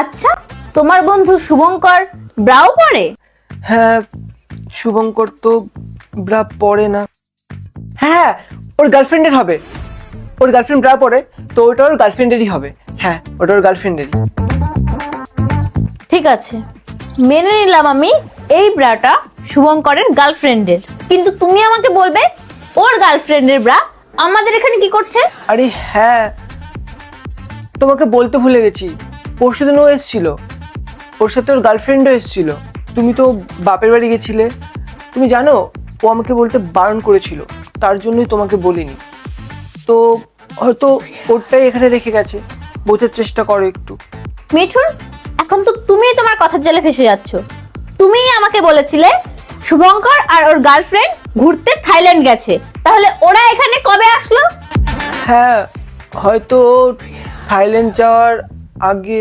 আচ্ছা, তোমার বন্ধু শুভঙ্কর ব্রাও পরে? হ্যাঁ, শুভঙ্কর তো ব্রা পরে না। হ্যাঁ, ওর গার্লফ্রেন্ডের হবে। ওর গার্লফ্রেন্ড ব্রা পরে, তো ওটা ওর গার্লফ্রেন্ডেরই হবে। হ্যাঁ, ওটা ওর গার্লফ্রেন্ডেরই। ঠিক আছে, মেনে নিলাম আমি এই ব্রাটা শুভঙ্করের গার্লফ্রেন্ডের, কিন্তু তুমি আমাকে বলবে ওর গার্লফ্রেন্ডের ব্রা আমাদের এখানে কি করছে? আরে হ্যাঁ, তোমাকে বলতে ভুলে গেছি, পরশুদিন ও এসেছিল, ওর সাথে ওর গার্লফ্রেন্ডও এসেছিল। তুমি তো বাপের বাড়ি গেছিলে, তুমি জানো ও আমাকে বলতে বারণ করেছিল, তার জন্যই তোমাকে বলিনি। তো হয়তো ওরটাই এখানে রেখে গেছে, বোঝার চেষ্টা করো একটু। মিঠুন, এখন তো তুমি তোমার কথার জালে ফেসে যাচ্ছ। তুমিই আমাকে বলেছিলে শুভঙ্কর আর ওর গার্লফ্রেন্ড ঘুরতে থাইল্যান্ড গেছে, তাহলে ওরা এখানে কবে আসলো? হ্যাঁ, হয়তো থাইল্যান্ড যাওয়ার আগে